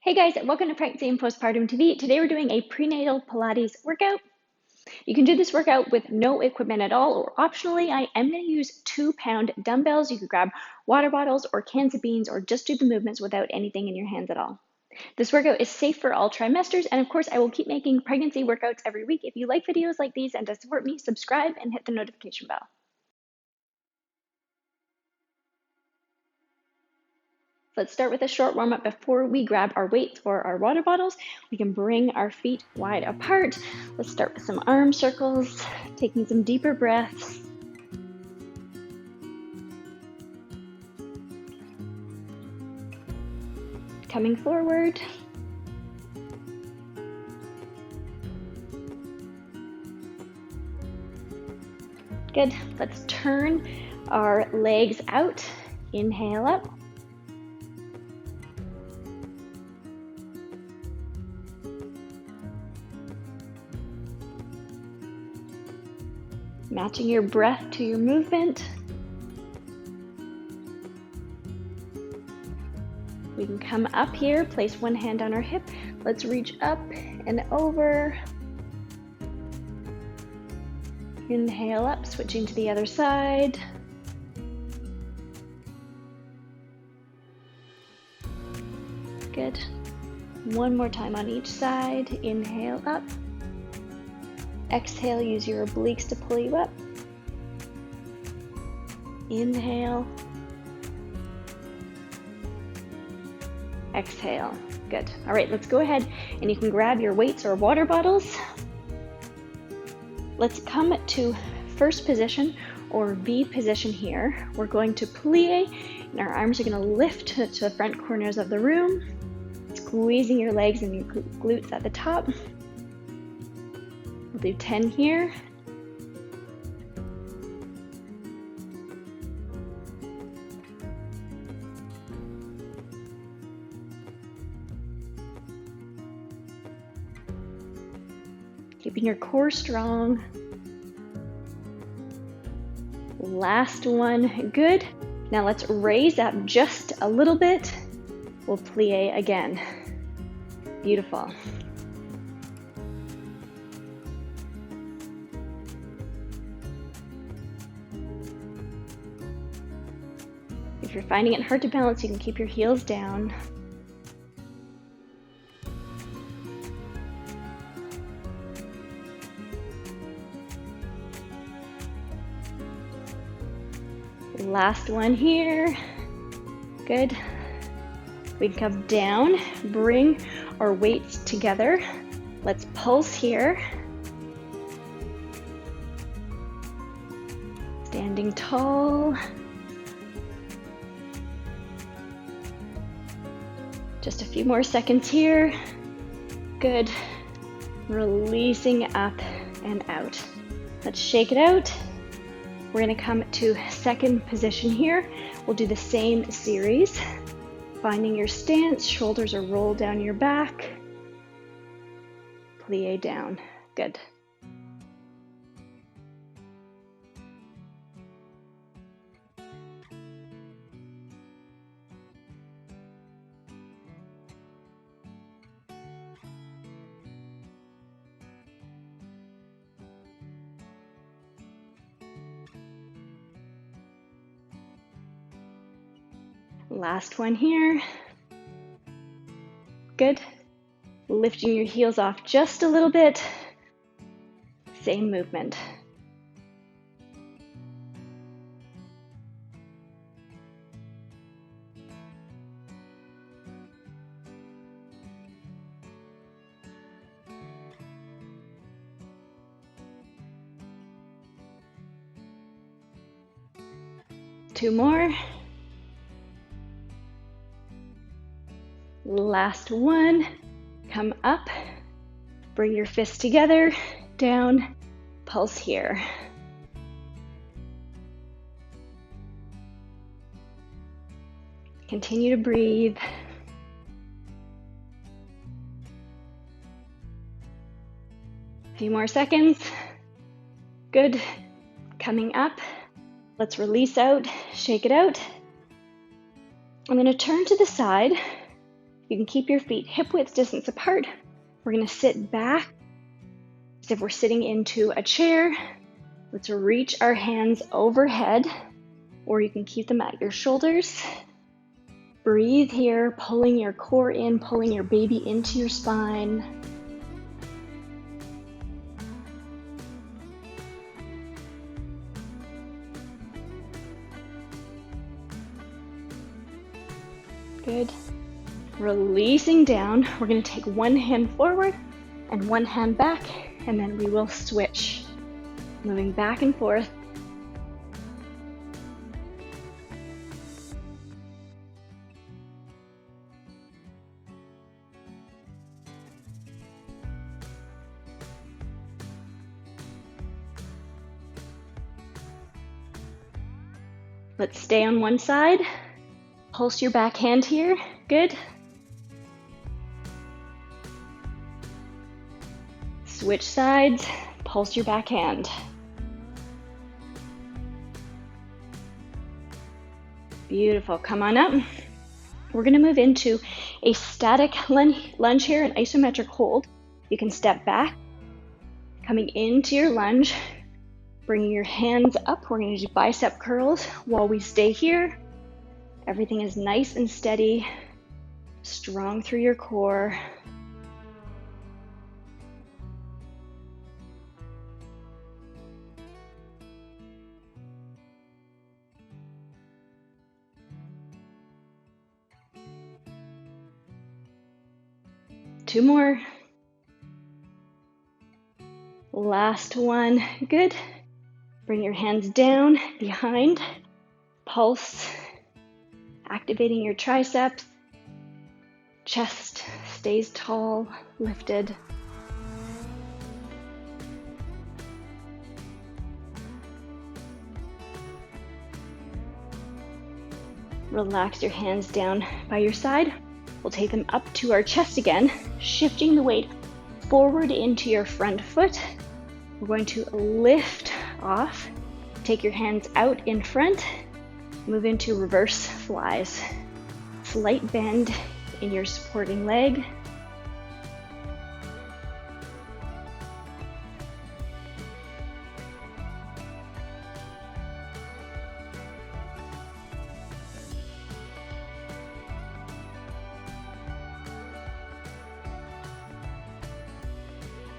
Hey guys, welcome to Pregnancy and Postpartum TV. Today we're doing a prenatal Pilates workout. You can do this workout with no equipment at all, or optionally, I am going to use 2-pound dumbbells. You could grab water bottles or cans of beans, or just do the movements without anything in your hands at all. This workout is safe for all trimesters, and of course, I will keep making pregnancy workouts every week. If you like videos like these and to support me, subscribe and hit the notification bell. Let's start with a short warm-up before we grab our weights or our water bottles. We can bring our feet wide apart. Let's start with some arm circles, taking some deeper breaths. Coming forward. Good. Let's turn our legs out. Inhale up. Matching your breath to your movement. We can come up here, place one hand on our hip. Let's reach up and over. Inhale up, switching to the other side. Good. One more time on each side. Inhale up. Exhale, use your obliques to pull you up. Inhale. Exhale. Good. All right, let's go ahead and you can grab your weights or water bottles. Let's come to first position or V position here. We're going to plie, and our arms are going to lift to the front corners of the room, squeezing your legs and your glutes at the top. We'll do 10 here. Keeping your core strong. Last one, good. Now let's raise up just a little bit. We'll plie again. Beautiful. If you're finding it hard to balance, you can keep your heels down. Last one here. Good. We can come down, bring our weights together. Let's pulse here. Standing tall. Just a few more seconds here. Good. Releasing up and out. Let's shake it out. We're going to come to second position here. We'll do the same series. Finding your stance, shoulders are rolled down your back. Plie down. Good. Last one here. Good. Lifting your heels off just a little bit. Same movement. Two more. Last one. Come up, bring your fists together, down, pulse here. Continue to breathe. A few more seconds. Good. Coming up. Let's release out, shake it out. I'm going to turn to the side. You can keep your feet hip width distance apart. We're going to sit back as if we're sitting into a chair. Let's reach our hands overhead, or you can keep them at your shoulders. Breathe here, pulling your core in, pulling your baby into your spine. Good. Releasing down. We're going to take one hand forward and one hand back, and then we will switch. Moving back and forth. Let's stay on one side. Pulse your back hand here. Good. Switch sides. Pulse your back hand. Beautiful. Come on up. We're going to move into a static lunge here, an isometric hold. You can step back, coming into your lunge, bringing your hands up. We're going to do bicep curls while we stay here. Everything is nice and steady, strong through your core. Two more. Last one. Good. Bring your hands down behind. Pulse. Activating your triceps. Chest stays tall, lifted. Relax your hands down by your side. We'll take them up to our chest again, shifting the weight forward into your front foot. We're going to lift off. Take your hands out in front. Move into reverse flies. Slight bend in your supporting leg.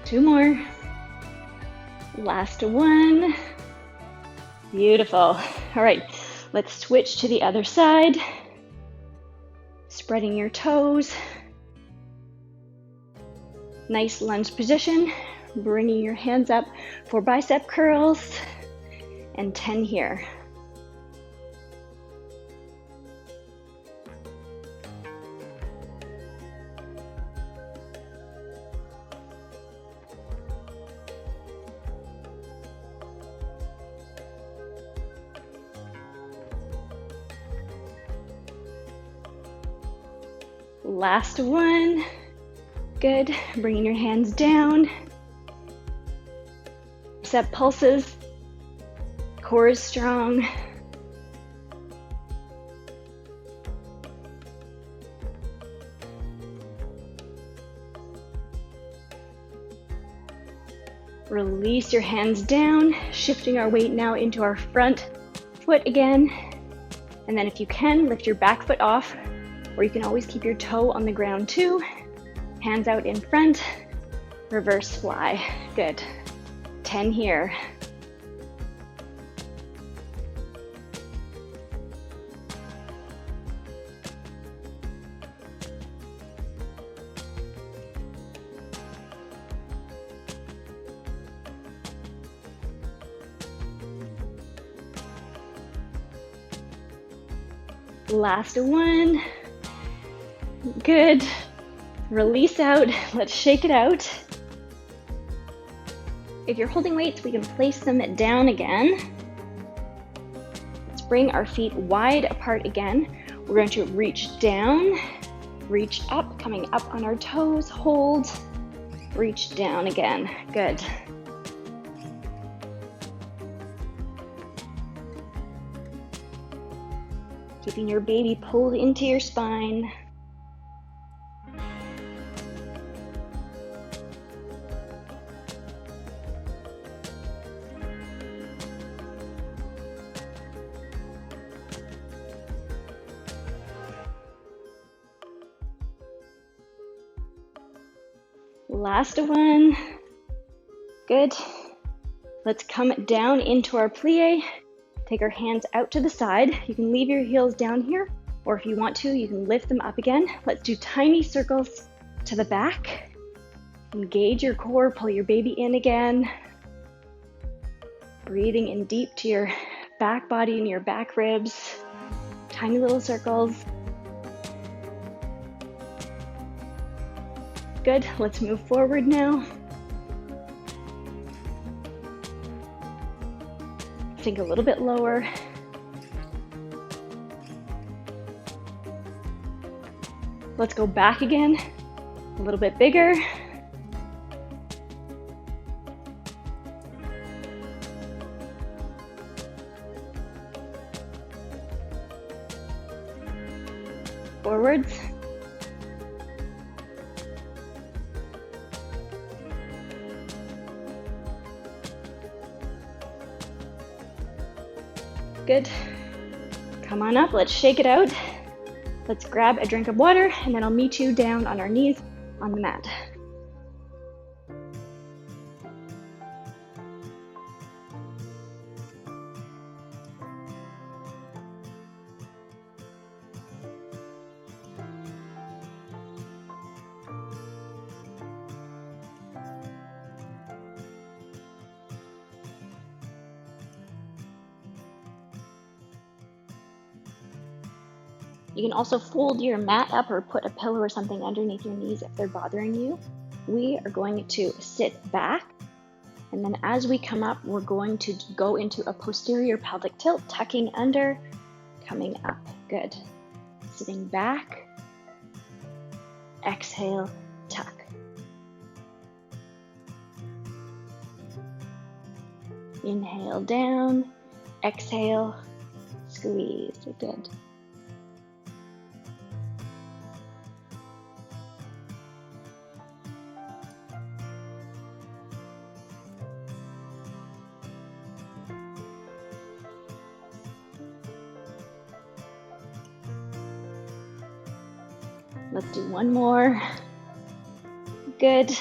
Two more. Last one. Beautiful. All right, let's switch to the other side. Spreading your toes. Nice lunge position. Bringing your hands up for bicep curls. And 10 here. Last one. Good. Bringing your hands down. Set pulses. Core is strong. Release your hands down, shifting our weight now into our front foot again. And then if you can, lift your back foot off, or you can always keep your toe on the ground too. Hands out in front, reverse fly. Good. 10 here. Last one. Good. Release out. Let's shake it out. If you're holding weights, we can place them down again. Let's bring our feet wide apart again. We're going to reach down, reach up, coming up on our toes, hold, reach down again. Good. Keeping your baby pulled into your spine. Last one. Good. Let's come down into our plie. Take our hands out to the side. You can leave your heels down here, or if you want to, you can lift them up again. Let's do tiny circles to the back. Engage your core, pull your baby in again. Breathing in deep to your back body and your back ribs. Tiny little circles. Good, let's move forward now. Sink a little bit lower. Let's go back again, a little bit bigger. Forwards. Good. Come on up, let's shake it out. Let's grab a drink of water, and then I'll meet you down on our knees on the mat. You can also fold your mat up or put a pillow or something underneath your knees if they're bothering you. We are going to sit back, and then as we come up, we're going to go into a posterior pelvic tilt, tucking under, coming up. Good. Sitting back, exhale, tuck. Inhale down, exhale, squeeze. Good. Let's do one more. Good.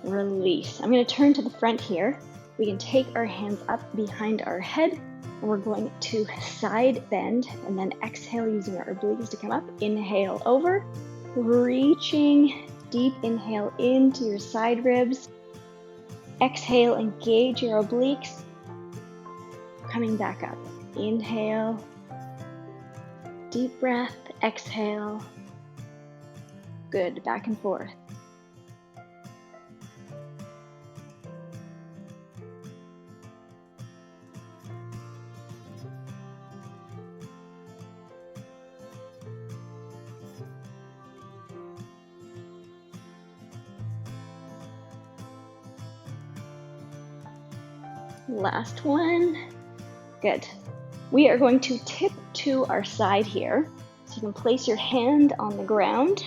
Release. I'm going to turn to the front here. We can take our hands up behind our head, and we're going to side bend and then exhale using our obliques to come up. Inhale over, reaching deep inhale into your side ribs. Exhale, engage your obliques. Coming back up. Inhale, deep breath, exhale. Good, back and forth. Last one. Good. We are going to tip to our side here. So you can place your hand on the ground.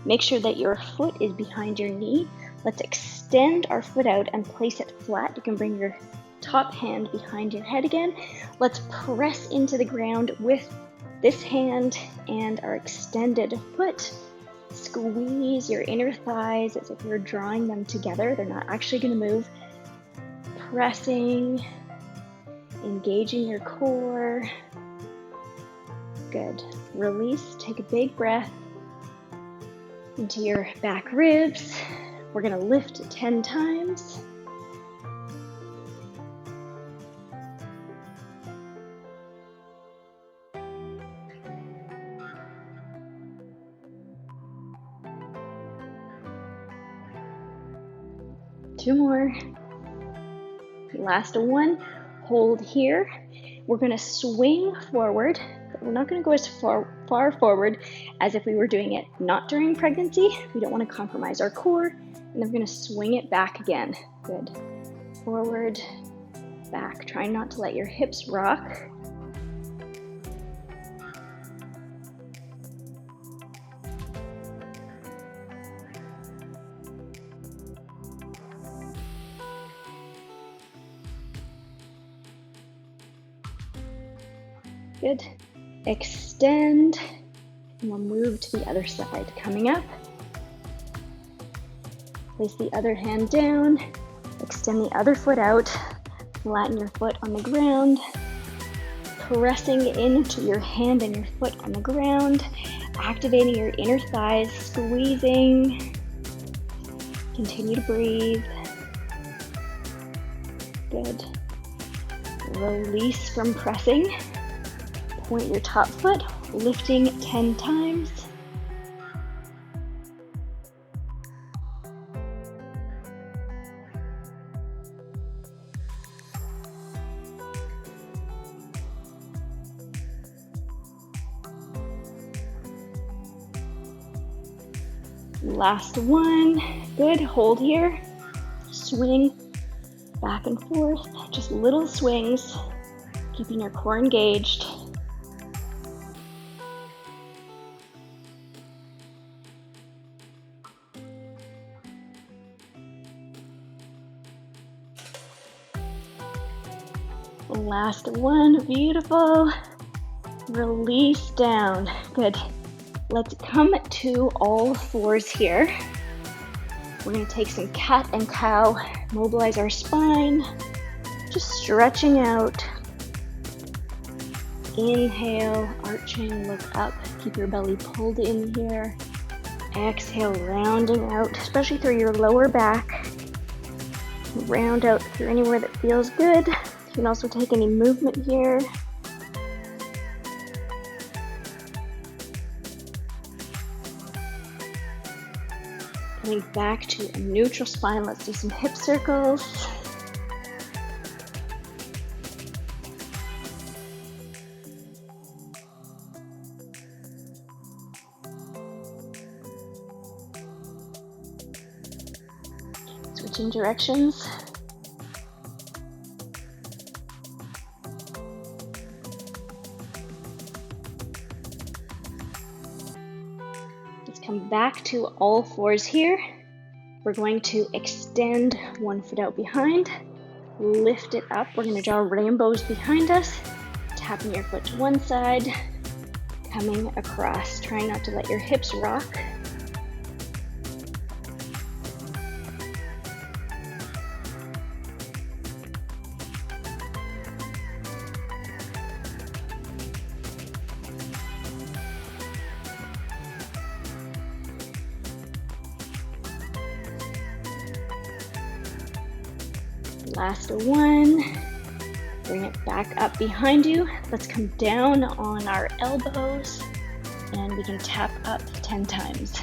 Make sure that your foot is behind your knee. Let's extend our foot out and place it flat. You can bring your top hand behind your head again. Let's press into the ground with this hand and our extended foot. Squeeze your inner thighs as if you're drawing them together. They're not actually going to move. Pressing, engaging your core. Good. Release, take a big breath into your back ribs. We're going to lift 10 times. Two more. Last one. Hold here. We're going to swing forward. We're not going to go as far forward as if we were doing it not during pregnancy. We don't want to compromise our core. And then we're going to swing it back again. Good. Forward, back. Try not to let your hips rock. Good. Extend, and we'll move to the other side. Coming up, Place the other hand down, extend the other foot out, flatten your foot on the ground, pressing into your hand and your foot on the ground, activating your inner thighs, squeezing. Continue to breathe. Good. Release from pressing. Point your top foot, lifting 10 times. Last one. Good. Hold here. Swing back and forth. Just little swings, keeping your core engaged. Last one. Beautiful. Release down. Good. Let's come to all fours here. We're going to take some cat and cow, mobilize our spine, just stretching out. Inhale, arching, look up, keep your belly pulled in here. Exhale, rounding out, especially through your lower back. Round out through anywhere that feels good. You can also take any movement here. Coming back to a neutral spine, let's do some hip circles. Switching directions. Come back to all fours here. We're going to extend one foot out behind, lift it up. We're going to draw rainbows behind us, tapping your foot to one side, coming across. Try not to let your hips rock. Last one. Bring it back up behind you. Let's come down on our elbows and we can tap up 10 times.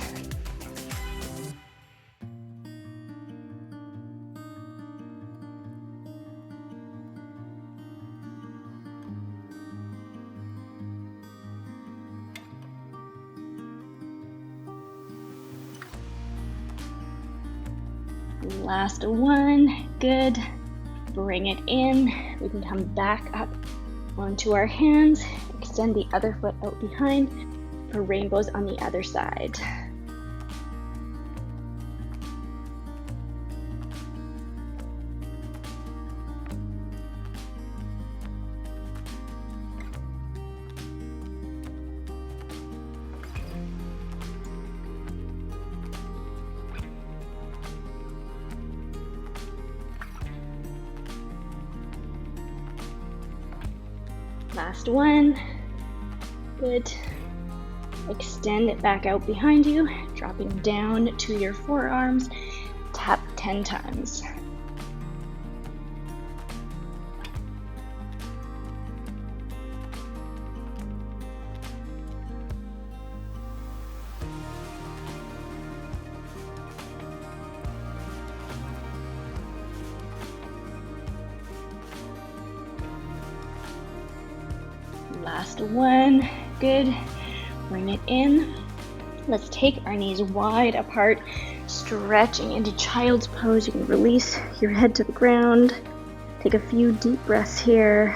Last one. Good. Bring it in. We can come back up onto our hands, extend the other foot out behind for rainbows on the other side. Last one. Good. Extend it back out behind you, dropping down to your forearms. Tap 10 times. Last one. Good. Bring it in. Let's take our knees wide apart, stretching into child's pose. You can release your head to the ground. Take a few deep breaths here.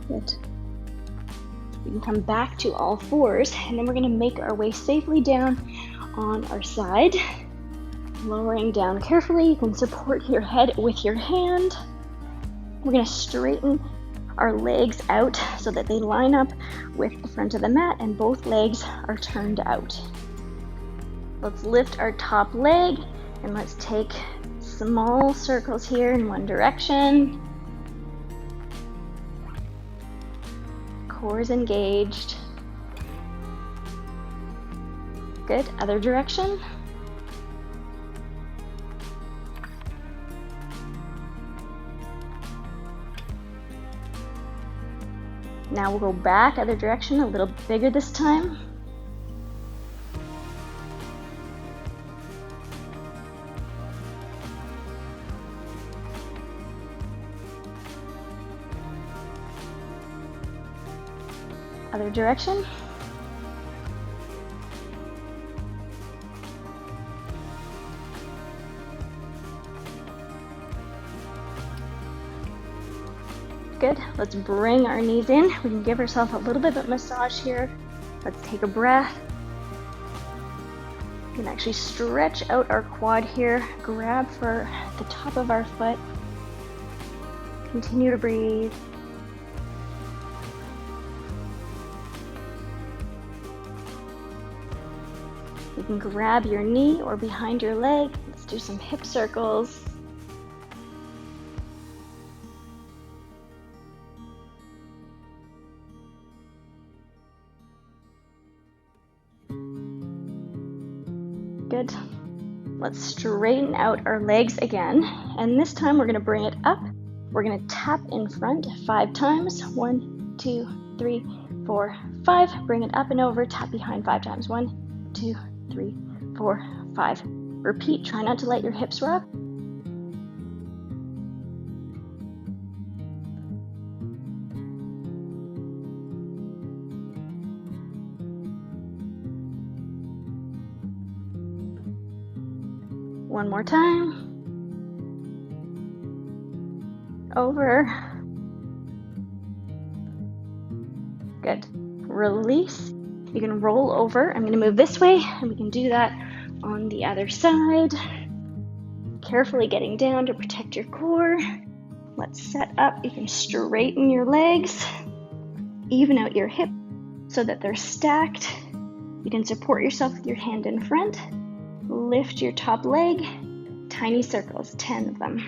Good. We can come back to all fours, and then we're going to make our way safely down on our side. Lowering down carefully. You can support your head with your hand. We're going to straighten our legs out so that they line up with the front of the mat and both legs are turned out. Let's lift our top leg and let's take small circles here in one direction. Core is engaged. Good. Other direction. Now we'll go back, other direction, a little bigger this time. Other direction. Good. Let's bring our knees in. We can give ourselves a little bit of a massage here. Let's take a breath. We can actually stretch out our quad here. Grab for the top of our foot. Continue to breathe. You can grab your knee or behind your leg. Let's do some hip circles. Good. Let's straighten out our legs again. And this time we're going to bring it up. We're going to tap in front 5 times. 1, 2, 3, 4, 5. Bring it up and over. Tap behind 5 times. 1, 2, 3, 4, 5. Repeat. Try not to let your hips rock. One more time. Over. Good. Release. You can roll over. I'm going to move this way, and we can do that on the other side. Carefully getting down to protect your core. Let's set up. You can straighten your legs. Even out your hips so that they're stacked. You can support yourself with your hand in front. Lift your top leg, tiny circles, 10 of them.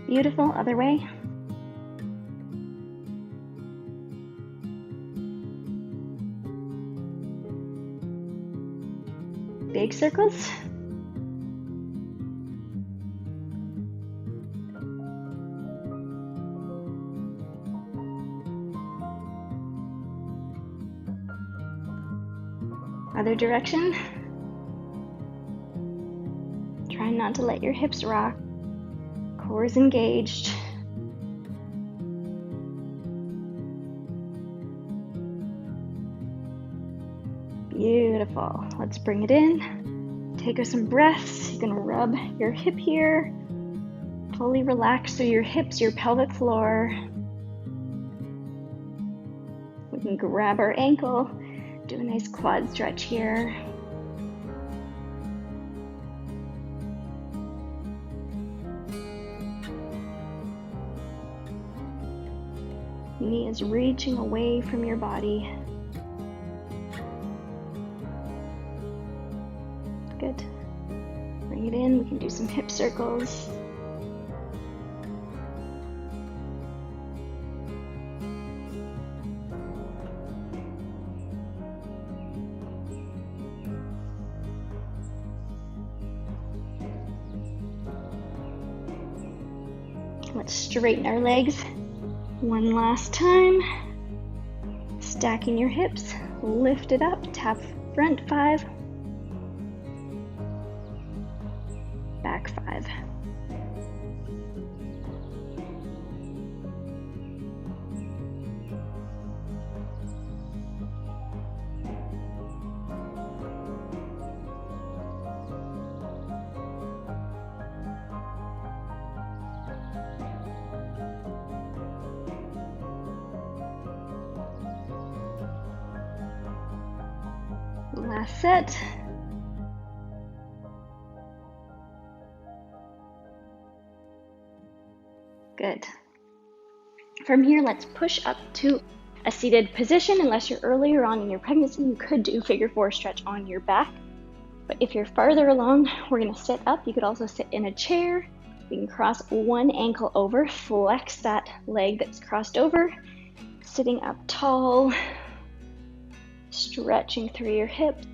Beautiful, other way. Big circles. Other direction. Try not to let your hips rock. Core is engaged. Beautiful. Let's bring it in. Take some breaths. You can rub your hip here. Fully relax through your hips, your pelvic floor. We can grab our ankle. Do a nice quad stretch here. Knee is reaching away from your body. Good. Bring it in. We can do some hip circles. Let's straighten our legs one last time. Stacking your hips, lift it up, tap front 5, back 5. Last set. Good. From here, let's push up to a seated position. Unless you're earlier on in your pregnancy, you could do figure 4 stretch on your back. But if you're farther along, we're going to sit up. You could also sit in a chair. You can cross one ankle over, flex that leg that's crossed over, sitting up tall, stretching through your hips.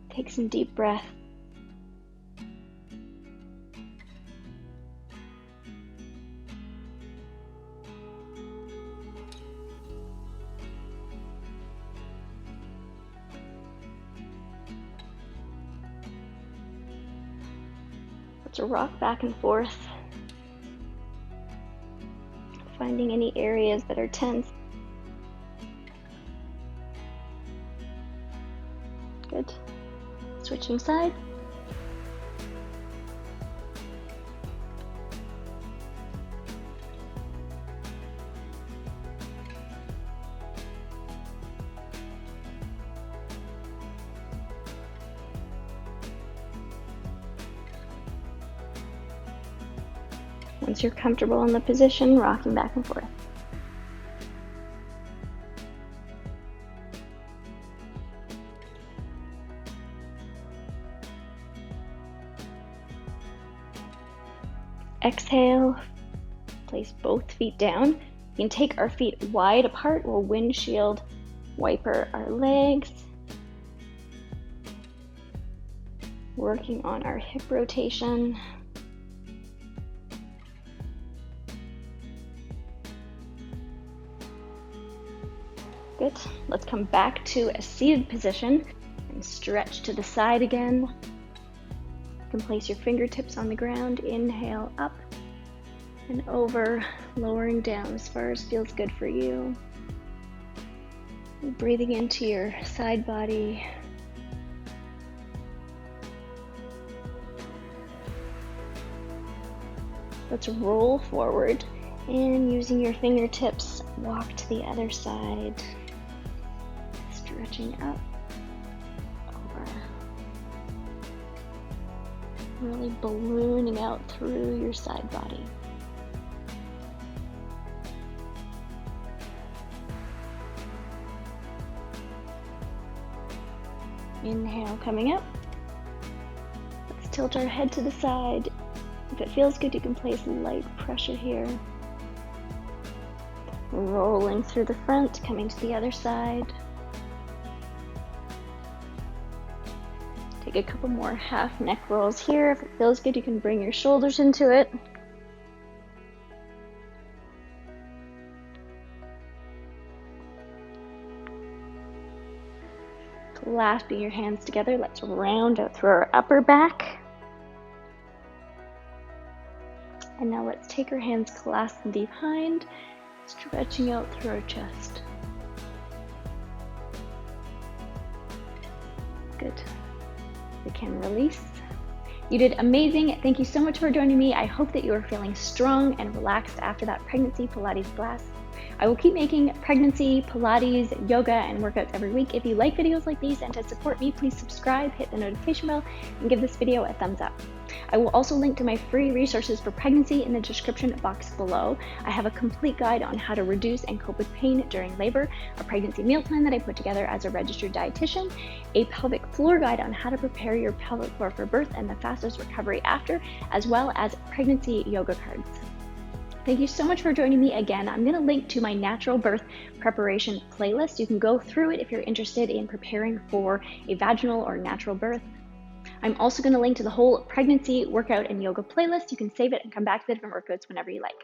Take some deep breath. Let's rock back and forth, finding any areas that are tense. Good. Switching side. Once you're comfortable in the position, rocking back and forth. Exhale, place both feet down. You can take our feet wide apart. We'll windshield wiper our legs. Working on our hip rotation. Good. Let's come back to a seated position and stretch to the side again. You can place your fingertips on the ground. Inhale up and over, lowering down as far as feels good for you. Breathing into your side body. Let's roll forward and using your fingertips, walk to the other side. Stretching up, over. Really ballooning out through your side body. Inhale, coming up. Let's tilt our head to the side. If it feels good, you can place light pressure here. Rolling through the front, coming to the other side. Take a couple more half neck rolls here. If it feels good, you can bring your shoulders into it. Clasping your hands together, let's round out through our upper back. And now let's take our hands clasped behind, stretching out through our chest. Good. We can release. You did amazing. Thank you so much for joining me. I hope that you are feeling strong and relaxed after that pregnancy Pilates class. I will keep making pregnancy, Pilates, yoga, and workouts every week. If you like videos like these and to support me, please subscribe, hit the notification bell, and give this video a thumbs up. I will also link to my free resources for pregnancy in the description box below. I have a complete guide on how to reduce and cope with pain during labor, a pregnancy meal plan that I put together as a registered dietitian, a pelvic floor guide on how to prepare your pelvic floor for birth and the fastest recovery after, as well as pregnancy yoga cards. Thank you so much for joining me again. I'm going to link to my natural birth preparation playlist. You can go through it if you're interested in preparing for a vaginal or natural birth. I'm also going to link to the whole pregnancy workout and yoga playlist. You can save it and come back to the different workouts whenever you like.